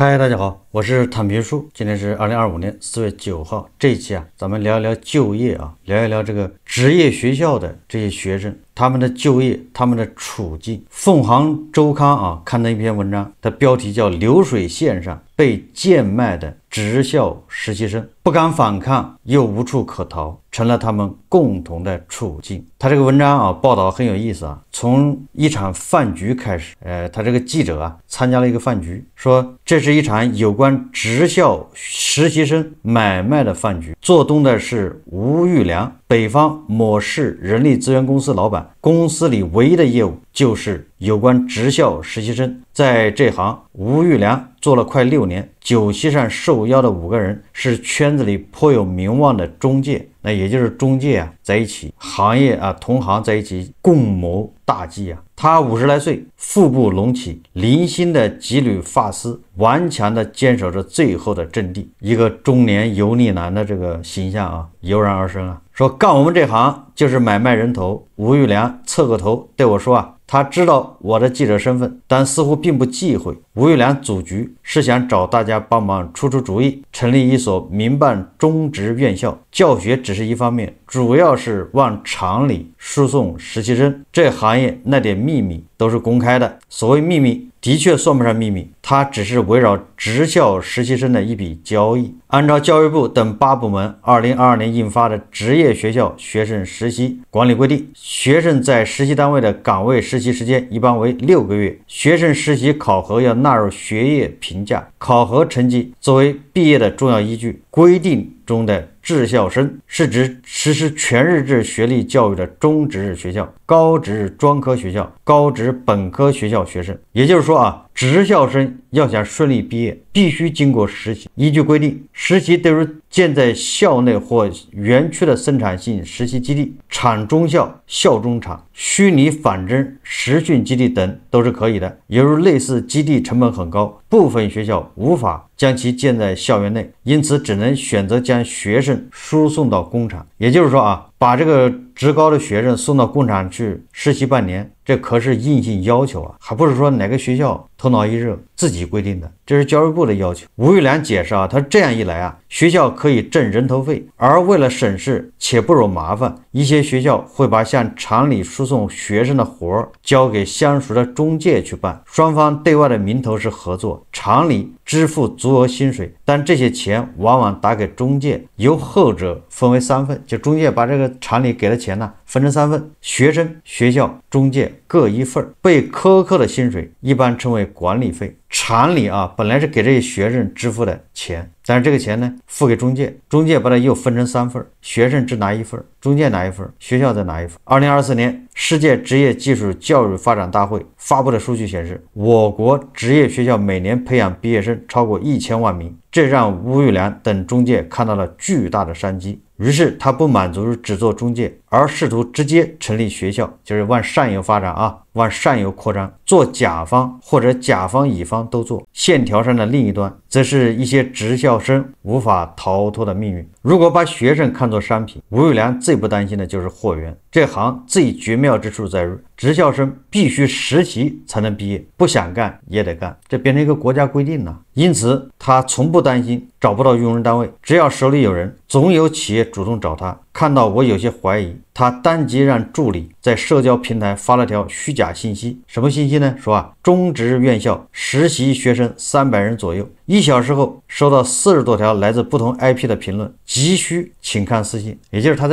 嗨，大家好，我是坦平叔。今天是2025年4月9号，这一期咱们聊一聊就业聊一聊这个职业学校的这些学生，他们的就业，他们的处境。凤凰周刊刊登一篇文章，的标题叫流水线上被贱卖的职校实习生，不敢反抗又无处可逃，成了他们共同的处境。他这个文章报道很有意思从一场饭局开始。他这个记者参加了一个饭局，说这是一场有关职校实习生买卖的饭局，做东的是吴玉良，北方某市人力资源公司老板，公司里唯一的业务就是有关职校实习生。在这行，吴玉良做了快6年，酒席上受邀的5个人是圈子里颇有名望的中介，那也就是中介在一起，行业同行在一起共谋大计他50来岁，腹部隆起，零星的几缕发丝，顽强地坚守着最后的阵地，一个中年油腻男的这个形象油然而生说干我们这行就是买卖人头。吴玉良侧个头对我说他知道我的记者身份，但似乎并不忌讳。吴玉良组局是想找大家帮忙出主意，成立一所民办中职院校，教学只是一方面，主要是往厂里输送实习生。这行业那点秘密都是公开的，所谓秘密的确算不上秘密，它只是围绕职校实习生的一笔交易。按照教育部等8部门2022年印发的职业学校学生实习管理规定，学生在实习单位的岗位实习时间一般为6个月，学生实习考核要纳入学业评价，考核成绩作为毕业的重要依据。规定中的职校生是指实施全日制学历教育的中职学校、高职专科学校、高职本科学校学生。也就是说职校生要想顺利毕业，必须经过实习。依据规定，实习都是建在校内或园区的生产性实习基地、厂中校、校中厂、虚拟仿真实训基地等都是可以的。犹如类似基地成本很高，部分学校无法将其建在校园内，因此只能选择将学生输送到工厂。也就是说把这个职高的学生送到工厂去实习半年，这可是硬性要求还不是说哪个学校头脑一热自己规定的，这是教育部的要求。吴玉良解释他这样一来学校可以挣人头费，而为了省事且不惹麻烦，一些学校会把向厂里输送学生的活交给相熟的中介去办，双方对外的名头是合作，厂里支付足额薪水，但这些钱往往打给中介，由后者分为3份，就中介把这个厂里给的钱分成3份，学生、学校、中介各1份，被苛刻的薪水一般称为管理费。厂里本来是给这些学生支付的钱，但是这个钱呢付给中介，中介把它又分成3份，学生只拿1份，中介拿1份，学校再拿1份。2024年世界职业技术教育发展大会发布的数据显示，我国职业学校每年培养毕业生超过1000万名，这让吴玉良等中介看到了巨大的商机。于是他不满足于只做中介，而试图直接成立学校，就是往上游发展往上游扩张，做甲方或者甲方乙方都做。线条上的另一端则是一些职校生无法逃脱的命运。如果把学生看作商品，吴玉良最不担心的就是货源。这行最绝妙之处在于，职校生必须实习才能毕业，不想干也得干，这变成一个国家规定了。因此他从不担心找不到用人单位，只要手里有人，总有企业主动找他。看到我有些怀疑，他当即让助理在社交平台发了条虚假信息。什么信息呢？说中职院校实习学生300人左右，1小时后收到40多条来自不同 IP 的评论，急需请看私信。也就是他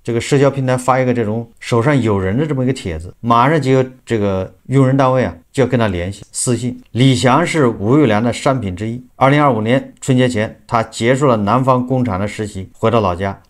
这个社交平台发一个这种手上有人的这么一个帖子，马上就有这个用人单位就要跟他联系私信。李翔是吴玉良的商品之一。2025年春节前，他结束了南方工厂的实习，回到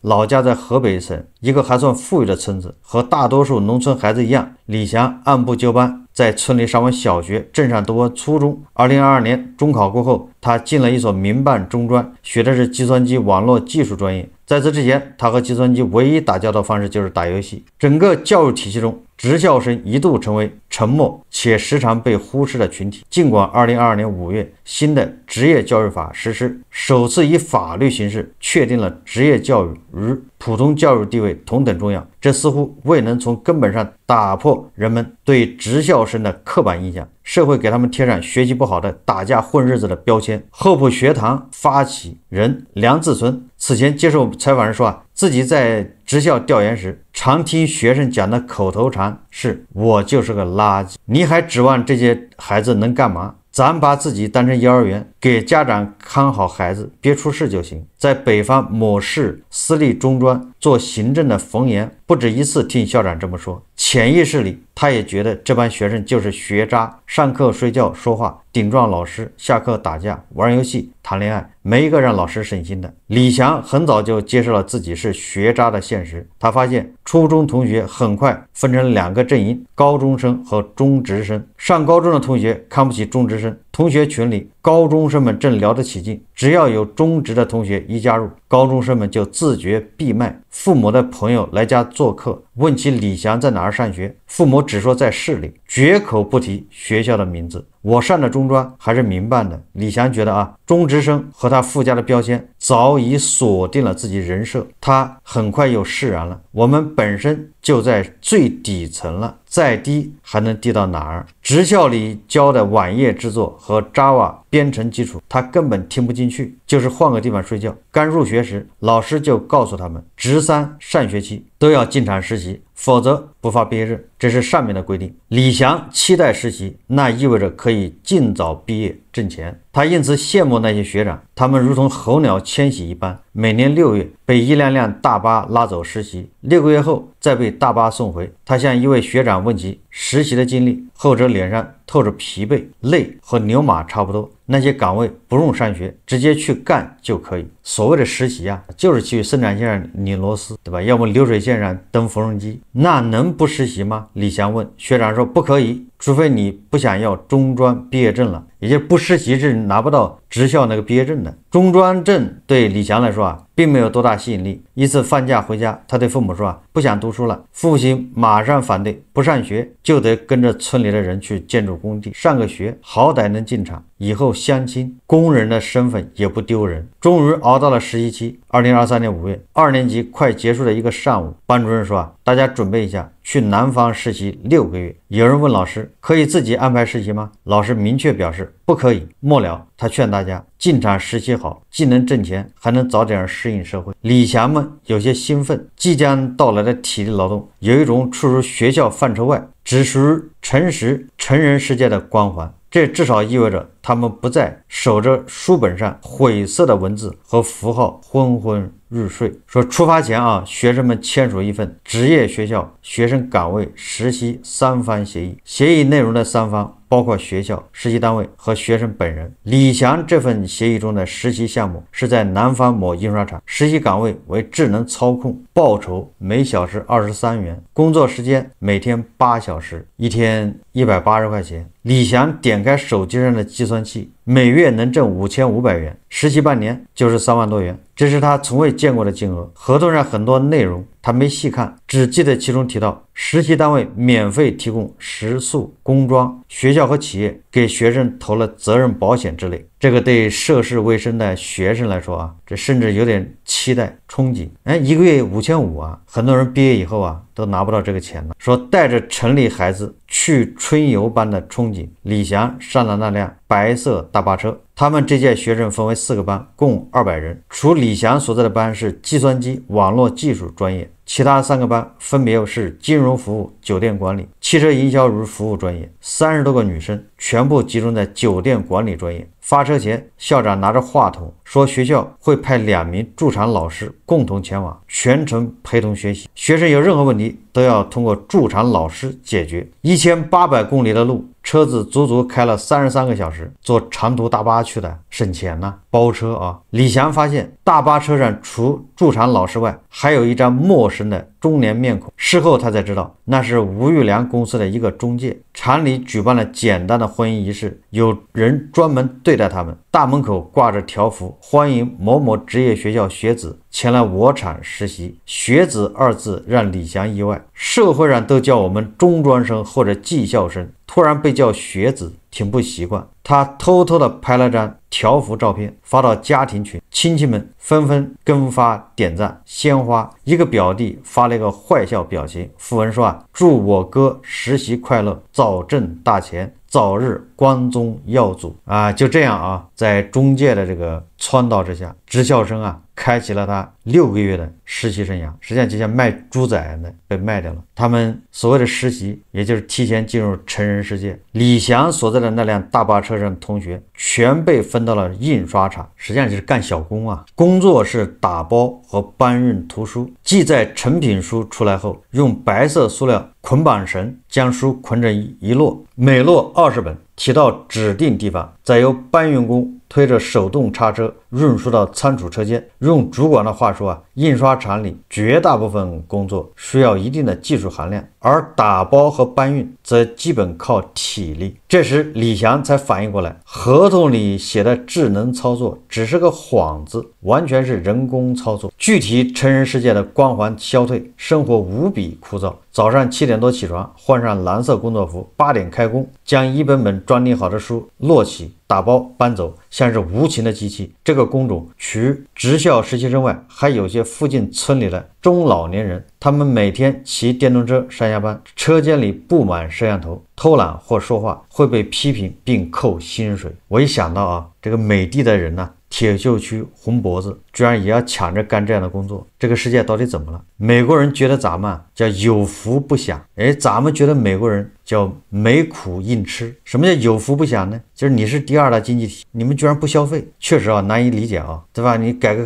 老家在河北省一个还算富裕的村子。和大多数农村孩子一样，李翔按部就班在村里上完小学，镇上读完初中。2022年中考过后，他进了一所民办中专，学的是计算机网络技术专业。在此之前，他和计算机唯一打交道方式就是打游戏。整个教育体系中，职校生一度成为沉默且时常被忽视的群体。尽管2022年5月新的职业教育法实施，首次以法律形式确定了职业教育与普通教育地位同等重要，这似乎未能从根本上打破人们对职校生的刻板印象，社会给他们贴上学习不好的、打架混日子的标签。厚朴学堂发起人梁自存此前接受采访时说自己在职校调研时常听学生讲的口头禅是我就是个垃圾。你还指望这些孩子能干嘛？咱把自己当成幼儿园，给家长看好孩子，别出事就行。在北方某市私立中专做行政的冯岩不止一次听校长这么说，潜意识里他也觉得这帮学生就是学渣，上课睡觉说话，顶撞老师，下课打架玩游戏谈恋爱，没一个让老师省心的。李翔很早就接受了自己是学渣的现实，他发现初中同学很快分成2个阵营，高中生和中职生。上高中的同学看不起中职生，同学群里高中生们正聊得起劲，只要有中职的同学一加入，高中生们就自觉闭麦。父母的朋友来家做客，问起李翔在哪儿上学，父母只说在市里，绝口不提学校的名字。我上的中专还是民办的。李翔觉得中职生和他附加的标签早已锁定了自己人设，他很快又释然了。我们本身就在最底层了，再低还能低到哪儿？职校里教的网页制作和 Java 编程基础他根本听不进去，就是换个地方睡觉。刚入学时老师就告诉他们，职3上学期都要进厂实习，否则不发毕业证，这是上面的规定。李翔期待实习，那意味着可以尽早毕业挣钱，他因此羡慕那些学长，他们如同候鸟迁徙一般，每年6月被一辆辆大巴拉走实习，6个月后再被大巴送回。他向一位学长问及实习的经历，后者脸上透着疲惫，累和牛马差不多。那些岗位不用上学，直接去干就可以。所谓的实习就是去生产线上拧螺丝，对吧？要么流水线上蹬缝纫机，那能不实习吗？李翔问。学长说不可以，除非你不想要中专毕业证了，也就是不实习是拿不到职校那个毕业证的。中专证对李翔来说并没有多大吸引力。一次放假回家，他对父母说不想读书了，父亲马上反对，不上学就得跟着村里的人去建筑工地上个学，好歹能进厂，以后相亲工人的身份也不丢人。终于熬到了实习期。2023年5月，2年级快结束的一个上午，班主任说大家准备一下，去南方实习6个月。有人问老师可以自己安排实习吗？老师明确表示不可以。末了他劝大家进厂实习好，既能挣钱，还能早点适应社会。李翔们有些兴奋，即将到来的体力劳动有一种出入学校范畴外，只属于诚实成人世界的光环。这至少意味着他们不再守着书本上晦涩的文字和符号昏昏入睡。说出发前学生们签署一份职业学校学生岗位实习3方协议，协议内容的3方包括学校、实习单位和学生本人。李翔这份协议中的实习项目是在南方某印刷厂，实习岗位为智能操控，报酬每小时23元，工作时间每天8小时，一天180块钱。李翔点开手机上的计算器，每月能挣5500元，实习半年就是3万多元，这是他从未见过的金额。合同上很多内容他没细看，只记得其中提到实习单位免费提供食宿、工装，学校和企业给学生投了责任保险之类。这个对涉世未深的学生来说这甚至有点期待憧憬。一个月5500很多人毕业以后都拿不到这个钱了。说带着城里孩子去春游般的憧憬，李翔上了那辆白色大巴车。他们这届学生分为4个班，共200人。除李翔所在的班是计算机网络技术专业，其他3个班分别是金融服务、酒店管理、汽车营销与服务专业。30多个女生全部集中在酒店管理专业。发车前，校长拿着话筒说学校会派2名驻场老师共同前往，全程陪同学习，学生有任何问题都要通过驻场老师解决。1800公里的路，车子足足开了33个小时，坐长途大巴去的，省钱包车李翔发现大巴车上除驻场老师外，还有一张陌生的中年面孔。事后他才知道，那是吴玉良公司的一个中介，厂里举办了简单的婚姻仪式，有人专门对待他们。大门口挂着条幅，欢迎某某职业学校学子前来我厂实习。学子二字让李翔意外，社会上都叫我们中专生或者技校生，突然被叫学子，挺不习惯。他偷偷的拍了张条幅照片发到家庭群，亲戚们纷纷跟发点赞鲜花。一个表弟发了一个坏笑表情，附文说祝我哥实习快乐，早挣大钱，早日光宗耀祖就这样在中介的这个撺掇之下，职校生开启了他6个月的实习生涯，实际上就像卖猪仔的被卖掉了。他们所谓的实习，也就是提前进入成人世界。李翔所在的那辆大巴车上的同学全被分到了印刷厂，实际上就是干小工工作是打包和搬运图书，即在成品书出来后，用白色塑料捆绑绳将书捆成一摞，每摞20本，提到指定地方，再由搬运工推着手动叉车运输到仓储车间。用主管的话说印刷厂里绝大部分工作需要一定的技术含量，而打包和搬运则基本靠体力。这时李翔才反应过来，合同里写的智能操作只是个幌子，完全是人工操作。具体成人世界的光环消退，生活无比枯燥。早上7点多起床，换上蓝色工作服，8点开工，将一本本装订好的书摞起打包搬走，像是无情的机器。这个工种除职校实习生外，还有些附近村里的中老年人，他们每天骑电动车上下班，车间里布满摄像头，偷懒或说话会被批评并扣薪水。我一想到这个美的的人铁锈区红脖子居然也要抢着干这样的工作，这个世界到底怎么了？美国人觉得咱们叫有福不享，咱们觉得美国人叫没苦硬吃。什么叫有福不享呢？就是你是第2大经济体，你们居然不消费，确实难以理解对吧？你改革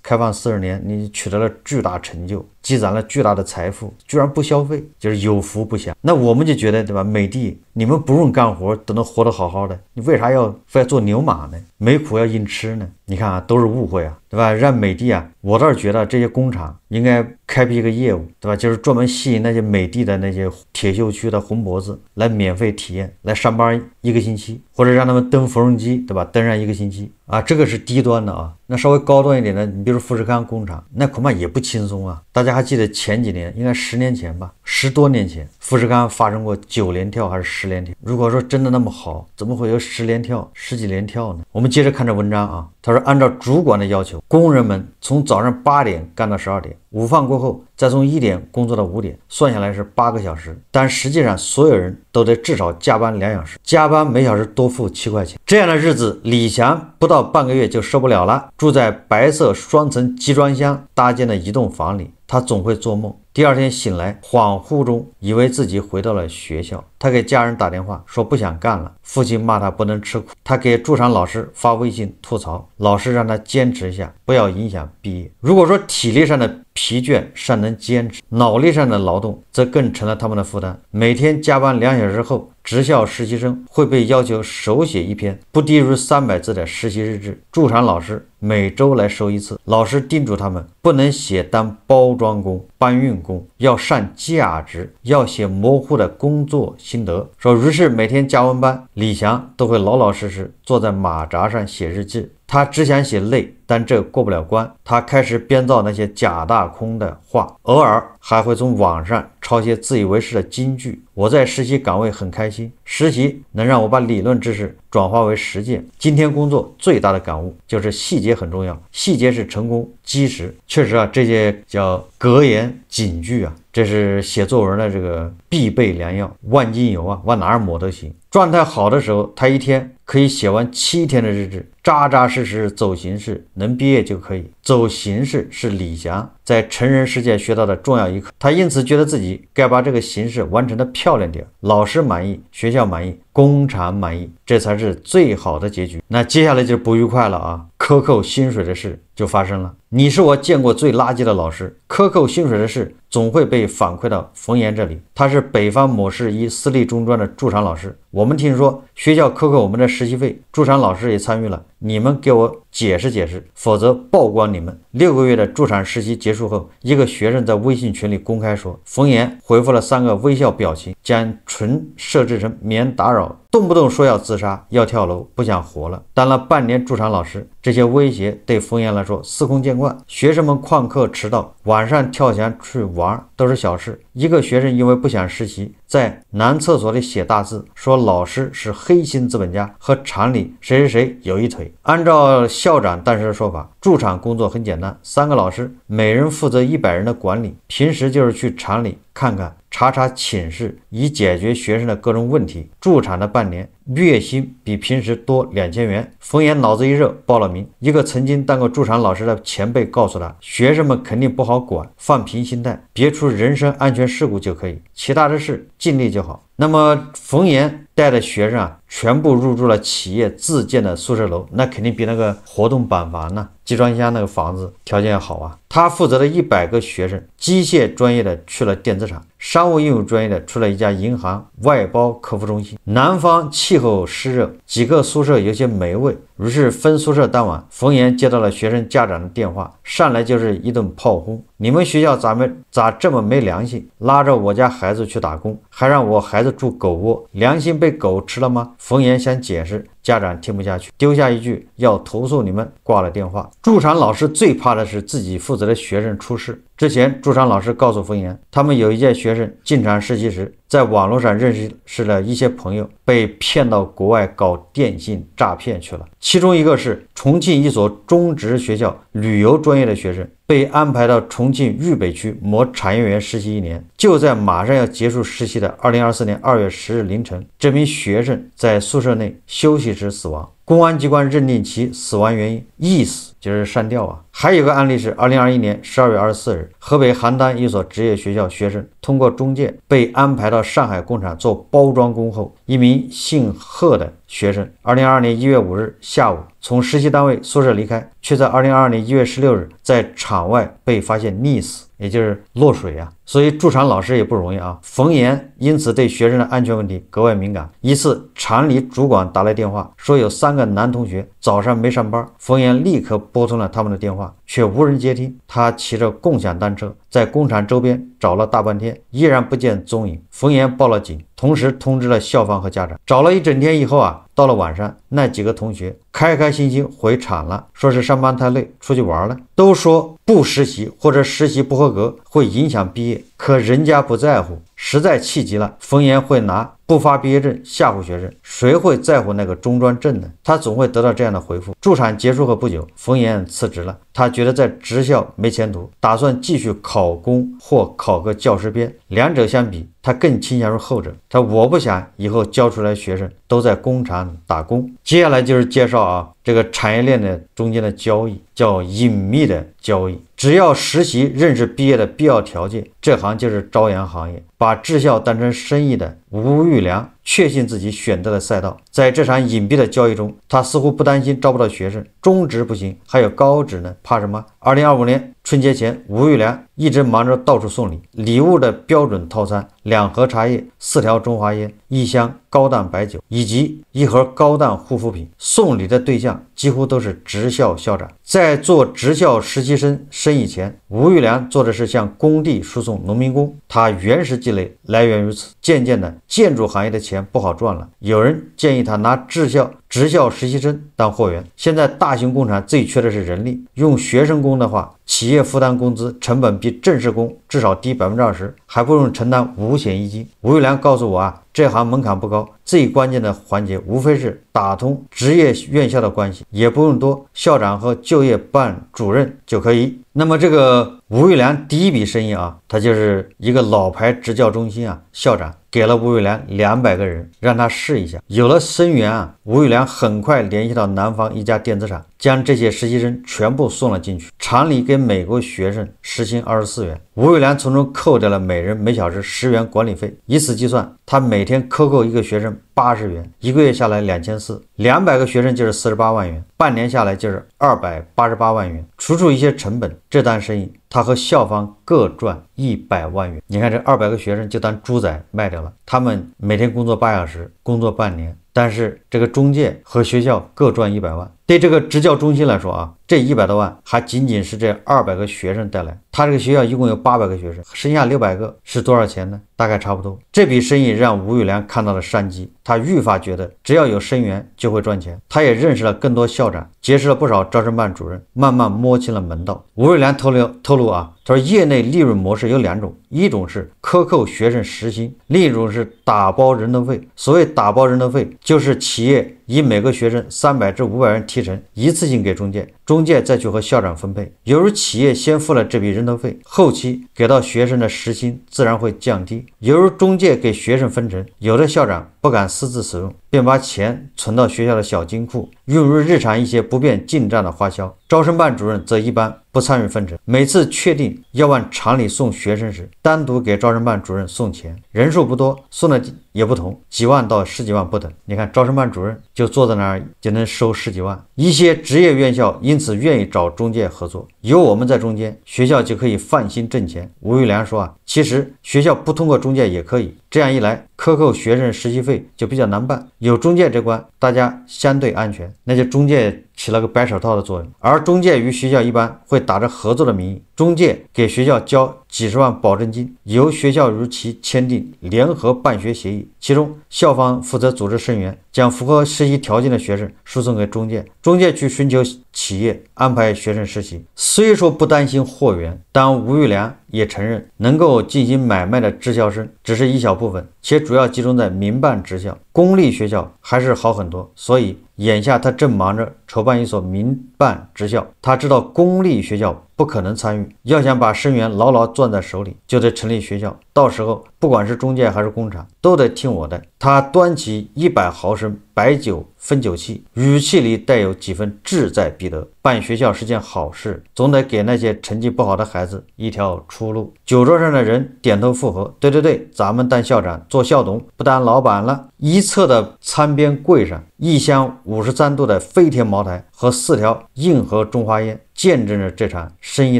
开放40年，你取得了巨大成就，积攒了巨大的财富，居然不消费，就是有福不享。那我们就觉得对吧？美的你们不用干活都能活得好好的，你为啥要非要做牛马呢？没苦要硬吃呢？你看都是误会对吧？让美的我倒是觉得这些工厂应该开辟一个业务，对吧？就是专门吸引那些美的的那些铁锈区的红脖子来免费体验，来上班1个星期，或者让他们蹬缝纫机，对吧？蹬上1个星期这个是低端的那稍微高端一点的，你比如富士康工厂，那恐怕也不轻松大家还记得前几年，应该10年前吧，10多年前，富士康发生过9连跳还是10连跳？如果说真的那么好，怎么会有10连跳、10几连跳呢？我们接着看这文章他说按照主管的要求，工人们从早上8点干到12点，午饭过后再从1点工作到5点，算下来是8个小时，但实际上所有人都得至少加班2小时，加班每小时多付7块钱。这样的日子，李翔不到半个月就受不了了，住在白色双层集装箱搭建的一栋房里，他总会做梦。第2天醒来，恍惚中以为自己回到了学校。他给家人打电话说不想干了，父亲骂他不能吃苦。他给驻场老师发微信吐槽，老师让他坚持一下，不要影响毕业。如果说体力上的疲倦尚能坚持，脑力上的劳动则更成了他们的负担。每天加班2小时后，职校实习生会被要求手写一篇不低于300字的实习日志，驻场老师每周来收1次。老师叮嘱他们不能写当包装工、搬运工，要上价值，要写模糊的工作心得。说于是每天加完班，李翔都会老老实实坐在马扎上写日志。他只想写累，但这过不了关。他开始编造那些假大空的话，偶尔还会从网上抄些自以为是的金句。我在实习岗位很开心，实习能让我把理论知识转化为实践。今天工作最大的感悟就是细节很重要，细节是成功基石。确实这些叫格言警句这是写作文的这个必备良药，万金油往哪儿抹都行。状态好的时候，他一天可以写完7天的日志，扎扎实实走形式，能毕业就可以。走形式是李翔在成人世界学到的重要一课，他因此觉得自己该把这个形式完成的漂亮点，老师满意，学校满意，工厂满意，这才是最好的结局。那接下来就不愉快了克扣薪水的事就发生了。你是我见过最垃圾的老师，克扣薪水的事总会被反馈到冯岩这里。他是北方某市一私立中专的驻场老师，我们听说学校克扣我们的实习费，驻场老师也参与了，你们给我解释解释，否则曝光你们。6个月的驻场实习结束后，一个学生在微信群里公开说，冯岩回复了3个微笑表情，将群设置成免打扰，动不动说要自杀，要跳楼，不想活了。当了半年驻场老师，这些威胁对冯岩来说司空见惯，学生们旷课迟到，晚上跳墙去玩都是小事。一个学生因为不想实习，在男厕所里写大字，说老师是黑心资本家，和厂里谁谁谁有一腿。按照校长当时的说法，驻场工作很简单，3个老师，每人负责100人的管理，平时就是去厂里看看查查寝室，以解决学生的各种问题。驻场的半年，月薪比平时多2000元。冯岩脑子一热报了名。一个曾经当过驻场老师的前辈告诉他，学生们肯定不好管，放平心态，别出人身安全事故就可以，其他的事尽力就好。那么冯岩带的学生全部入住了企业自建的宿舍楼，那肯定比那个活动板房呢，集装箱那个房子条件要好啊。他负责的100个学生，机械专业的去了电子厂，商务应用专业的去了一家银行外包客服中心。南方气候湿热，几个宿舍有些霉味，于是分宿舍当晚，冯岩接到了学生家长的电话，上来就是一顿炮轰：你们学校咋这么没良心，拉着我家孩子去打工，还让我孩子住狗窝，良心被狗吃了吗？冯岩想解释，家长听不下去，丢下一句要投诉你们，挂了电话。驻场老师最怕的是自己负责的学生出事。之前驻场老师告诉冯岩，他们有一届学生进厂实习时，在网络上认识了一些朋友，被骗到国外搞电信诈骗去了。其中一个是重庆一所中职学校旅游专业的学生，被安排到重庆渝北区某产业园实习1年。就在马上要结束实习的2024年2月10日凌晨，这名学生在宿舍内休息时死亡。公安机关认定其死亡原因缢死，就是上吊啊。还有个案例是2021年12月24日，河北邯郸一所职业学校学生通过中介被安排到上海工厂做包装工后，一名姓贺的学生2022年1月5日下午从实习单位宿舍离开，却在2022年1月16日在厂外被发现溺死，也就是落水啊。所以驻场老师也不容易啊。冯岩因此对学生的安全问题格外敏感。一次厂里主管打来电话，说有3个男同学早上没上班，冯岩立刻拨通了他们的电话，却无人接听。他骑着共享单车在工厂周边找了大半天，依然不见踪影。冯岩报了警，同时通知了校方和家长。找了一整天以后到了晚上，那几个同学开开心心回厂了，说是上班太累，出去玩了。都说不实习或者实习不合格会影响毕业，可人家不在乎，实在气急了，冯岩会拿不发毕业证吓唬学生，谁会在乎那个中专证呢？他总会得到这样的回复。驻场结束后不久，冯岩辞职了，他觉得在职校没前途，打算继续考公或考个教师编。两者相比，他更倾向于后者。我不想以后教出来学生都在工厂打工。接下来就是介绍这个产业链的中间的交易，叫隐秘的交易。只要实习认识毕业的必要条件，这行就是朝阳行业。把职校当成生意的吴玉良确信自己选择的赛道。在这场隐蔽的交易中，他似乎不担心招不到学生，中职不行，还有高职呢，怕什么？2025年春节前，吴玉良一直忙着到处送礼，礼物的标准套餐：2盒茶叶、4条中华烟、1箱高档白酒以及1盒高档护肤品。送礼的对象几乎都是职校校长。在做职校实习生生意前，吴玉良做的是向工地输送农民工，他原始积累来源于此。渐渐的，建筑行业的钱不好赚了，有人建议他拿职校实习生当货源。现在大型工厂最缺的是人力，用学生工的话，企业负担工资成本比正式工至少低20%，还不用承担五险一金。吴玉良告诉我这行门槛不高，最关键的环节无非是打通职业院校的关系，也不用多，校长和就业办主任就可以。那么这个吴玉良第一笔生意他就是一个老牌职教中心校长给了吴玉良200个人，让他试一下。有了生源吴玉良很快联系到南方一家电子厂，将这些实习生全部送了进去。厂里给每个学生时薪24元，吴玉良从中扣掉了每人每小时10元管理费，以此计算，他每天克扣一个学生80元，一个月下来2400，200个学生就是48万元，半年下来就是288万元。除一些成本，这单生意他和校方各赚100万元。你看这200个学生就当猪仔卖掉了，他们每天工作8小时，工作半年，但是这个中介和学校各赚100万，对这个职教中心来说啊，这100多万还仅仅是这200个学生带来，他这个学校一共有800个学生，剩下600个是多少钱呢？大概差不多。这笔生意让吴玉良看到了商机，他愈发觉得只要有生源就会赚钱。他也认识了更多校长，结识了不少招生办主任，慢慢摸清了门道。吴玉良透露啊，他说业内利润模式有2种，一种是克扣学生时薪，另一种是打包人头费。所谓打包人头费，就是企业以每个学生300至500元提成，一次性给中介，中介再去和校长分配。由于企业先付了这笔人头费，后期给到学生的时薪自然会降低。由于中介给学生分成，有的校长不敢私自使用，便把钱存到学校的小金库，用于日常一些不便进账的花销。招生办主任则一般不参与分成，每次确定要按常理送学生时，单独给招生办主任送钱，人数不多，送的也不同，几万到10几万不等。你看招生办主任就坐在那儿就能收10几万。一些职业院校因此愿意找中介合作，有我们在中间，学校就可以放心挣钱。吴玉良说啊，其实学校不通过中介也可以，这样一来克扣学生实习费就比较难办，有中介这关大家相对安全，那就中介起了个白手套的作用。而中介与学校一般会打着合作的名义，中介给学校交几十万保证金，由学校与其签订联合办学协议，其中校方负责组织生源，将符合实习条件的学生输送给中介，中介去寻求企业安排学生实习。虽说不担心货源，但吴玉良也承认，能够进行买卖的职校生只是一小部分，且主要集中在民办职校，公立学校还是好很多。所以眼下他正忙着筹办一所民办职校，他知道公立学校不可能参与，要想把生源牢牢攥在手里，就得成立学校，到时候不管是中介还是工厂都得听我的。他端起100毫升白酒分酒器，语气里带有几分志在必得。办学校是件好事，总得给那些成绩不好的孩子一条出路。酒桌上的人点头附和，对对对，咱们当校长做校董，不当老板了。一侧的餐边柜上，一箱53度的飞天茅台和4条硬核中华烟，见证着这场生意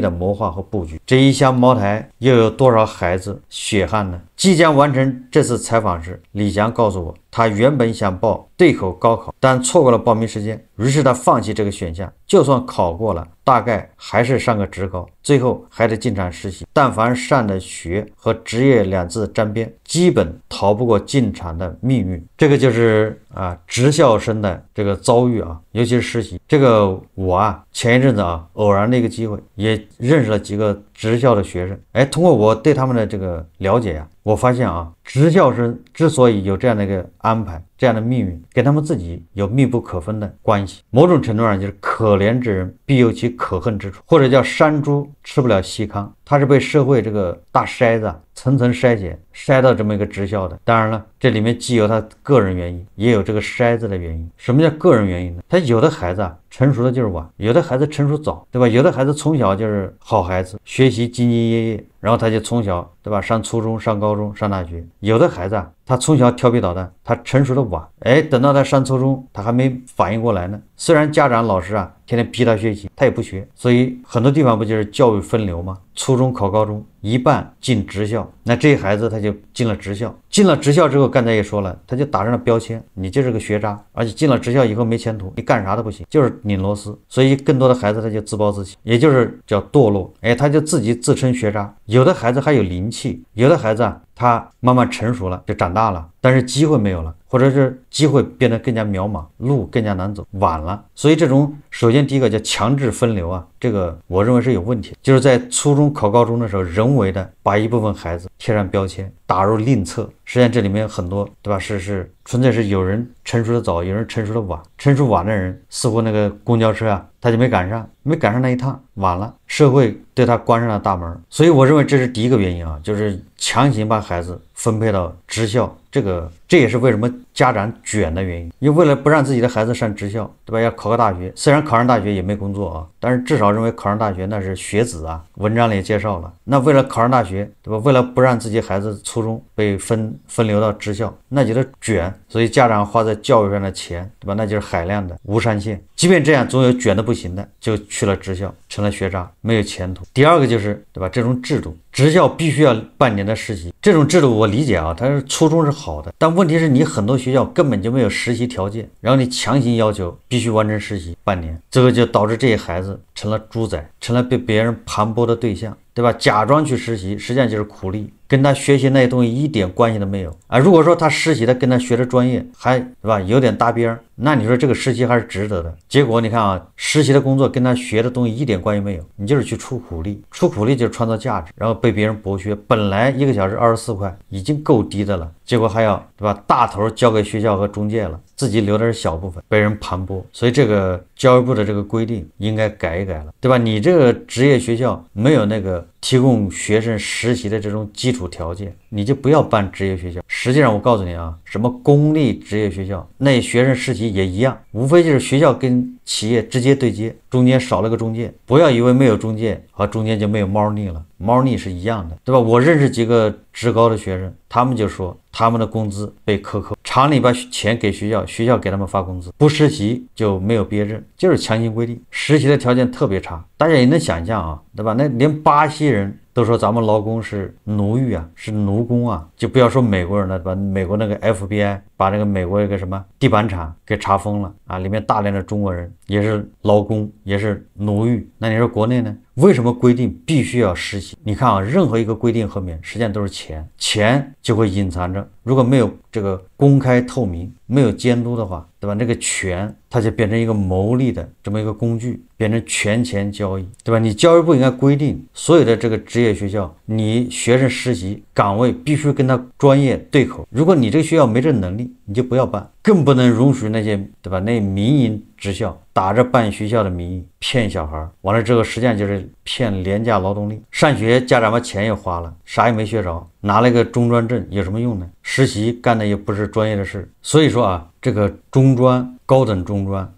的谋划和布局。这一箱茅台又有多少孩子血汗呢？即将完成这次采访时，李翔告诉我，他原本想报对口高考，但错过了报名时间，于是他放弃这个选项。就算考过了，大概还是上个职高，最后还得进厂实习。但凡上的学和职业2字沾边，基本逃不过进厂的命运。这个就是职校生的这个遭遇啊，尤其是实习。这个我前一阵子偶然的一个机会，也认识了几个职校的学生。通过我对他们的这个了解我发现职校生之所以有这样的一个安排，这样的命运，跟他们自己有密不可分的关系。某种程度上就是可怜之人必有其可恨之处，或者叫山猪吃不了细糠，他是被社会这个大筛子层层筛选筛到这么一个职校的。当然了，这里面既有他个人原因，也有这个筛子的原因。什么叫个人原因呢？他有的孩子成熟的就是晚，有的孩子成熟早，对吧？有的孩子从小就是好孩子，学习兢兢业业，然后他就从小，对吧？上初中、上高中、上大学。有的孩子他从小调皮捣蛋，他成熟的晚，等到他上初中，他还没反应过来呢。虽然家长老师天天逼他学习，他也不学。所以很多地方不就是教育分流吗？初中考高中，一半进职校，那这孩子他就进了职校。进了职校之后，刚才也说了，他就打上了标签，你就是个学渣，而且进了职校以后没前途，你干啥都不行，就是拧螺丝。所以更多的孩子他就自暴自弃，也就是叫堕落。他就自己自称学渣。有的孩子还有灵气，有的孩子他慢慢成熟了，就长大了，但是机会没有了，或者是机会变得更加渺茫，路更加难走，晚了。所以这种首先第一个叫强制分流这个我认为是有问题，就是在初中考高中的时候，人为的把一部分孩子贴上标签，打入另册。实际上这里面很多，对吧？是纯粹是有人成熟的早，有人成熟的晚。成熟晚的人似乎那个公交车他就没赶上那一趟，晚了，社会对他关上了大门。所以我认为这是第一个原因就是强行把孩子分配到职校，这也是为什么家长卷的原因。因为为了不让自己的孩子上职校，对吧？要考个大学，虽然考上大学也没工作但是至少认为考上大学那是学子文章里也介绍了。那为了考上大学，对吧？为了不让自己孩子初中被分流到职校，那就得卷。所以家长花在教育上的钱，对吧？那就是海量的，无上限。即便这样，总有卷的不行的，就去了职校，成了学渣，没有前途。第二个就是，对吧？这种制度，职校必须要半年的实习，这种制度我理解它是初衷是好。好的。但问题是你很多学校根本就没有实习条件，然后你强行要求必须完成实习半年，这个就导致这些孩子成了猪仔，成了被别人盘剥的对象，对吧？假装去实习，实际上就是苦力，跟他学习那些东西一点关系都没有啊。如果说他实习的跟他学的专业还对吧有点搭边，那你说这个实习还是值得的。结果你看啊，实习的工作跟他学的东西一点关系没有，你就是去出苦力，出苦力就是创造价值，然后被别人剥削。本来1个小时24块已经够低的了，结果还要对吧大头交给学校和中介了，自己留的是小部分，被人盘剥。所以这个教育部的这个规定应该改一改了，对吧？你这个职业学校没有那个提供学生实习的这种基础条件，你就不要办职业学校。实际上我告诉你啊，什么公立职业学校，那学生实习也一样，无非就是学校跟企业直接对接，中间少了个中介。不要以为没有中介和中间就没有猫腻了，猫腻是一样的，对吧？我认识几个职高的学生，他们就说他们的工资被克扣，厂里把钱给学校，学校给他们发工资，不实习就没有毕业证，就是强行规定，实习的条件特别差。大家也能想象啊，对吧？那连巴西人都说咱们劳工是奴役啊，是奴工啊，就不要说美国人了，对吧？美国那个 FBI 把这个美国一个什么地板厂给查封了啊，里面大量的中国人也是劳工，也是奴役。那你说国内呢？为什么规定必须要实习？你看啊，任何一个规定后面实际上都是钱，钱就会隐藏着，如果没有这个公开透明，没有监督的话，对吧？这个权它就变成一个牟利的这么一个工具，变成权钱交易，对吧？你教育部应该规定所有的这个职业学校，你学生实习岗位必须跟他专业对口，如果你这个学校没这能力，你就不要办，更不能容许那些对吧那民营职校打着办学校的名义骗小孩，完了之后实际上就是骗廉价劳动力。上学家长把钱也花了，啥也没学着，拿了一个中专证有什么用呢？实习干的也不是专业的事。所以说啊，这个中专、高等中专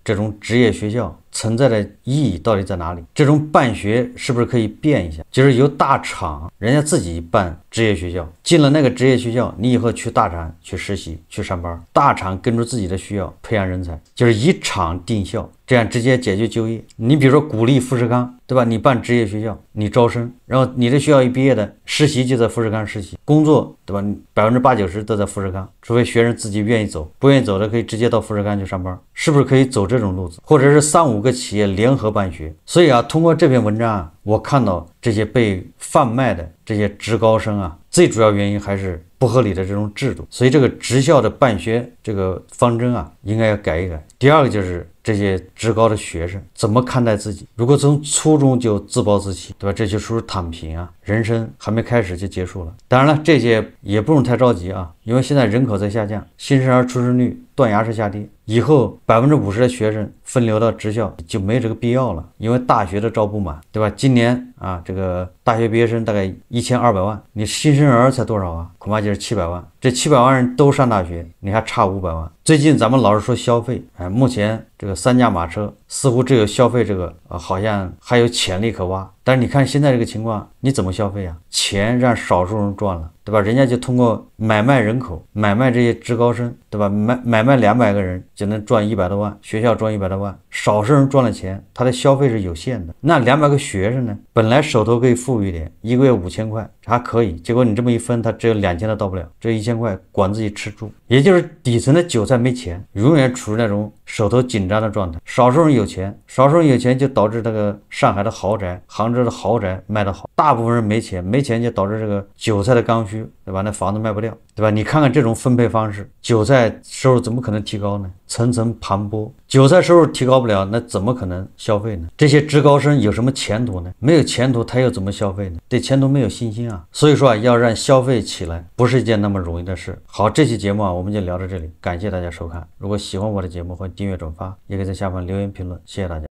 这种职业学校存在的意义到底在哪里？这种办学是不是可以变一下？就是由大厂人家自己办职业学校，进了那个职业学校，你以后去大厂去实习去上班，大厂跟着自己的需要培养人才，就是以厂定校，这样直接解决就业。你比如说鼓励富士康，对吧？你办职业学校，你招生，然后你的学校一毕业的实习就在富士康实习，工作对吧？80%-90%都在富士康，除非学生自己愿意走，不愿意走的可以直接到富士康去上班，是不是可以走这种路子？或者是3-5个企业联合办学。所以啊，通过这篇文章啊，我看到这些被贩卖的这些职高生啊，最主要原因还是不合理的这种制度。所以这个职校的办学这个方针啊，应该要改一改。第二个就是这些职高的学生怎么看待自己？如果从初中就自暴自弃，对吧？这就属于躺平啊，人生还没开始就结束了。当然了，这些也不用太着急啊，因为现在人口在下降，新生儿出生率断崖式下跌，以后50%的学生分流到职校就没这个必要了，因为大学的招不满，对吧？今年啊，这个大学毕业生大概1200万，你新生儿才多少啊？恐怕就是700万，这700万人都上大学，你还差500万。最近咱们老是说消费，目前这个3驾马车似乎只有消费这个好像还有潜力可挖。但是你看现在这个情况，你怎么消费啊？钱让少数人赚了，对吧？人家就通过买卖人口，买卖这些职高生，对吧？买卖200个人就能赚100多万，学校赚100多万，少数人赚了钱，他的消费是有限的。那200个学生呢，本来手头可以富裕一点，一个月5000块还可以，结果你这么一分，他只有2000都到不了，这1000块管自己吃住，也就是底层的韭菜没钱，永远处于那种手头紧张的状态。少数人有钱，少数人有钱就导致这个上海的豪宅、杭州的豪宅卖得好，大部分人没钱，没钱就导致这个韭菜的刚需，对吧？那房子卖不掉，对吧？你看看这种分配方式，韭菜收入怎么可能提高呢？层层盘剥，韭菜收入提高不了，那怎么可能消费呢？这些职高生有什么前途呢？没有前途，他又怎么消费呢？对前途没有信心啊！所以说啊，要让消费起来，不是一件那么容易的事。好，这期节目啊，我们就聊到这里，感谢大家收看。如果喜欢我的节目，欢迎订阅转发，也可以在下方留言评论，谢谢大家。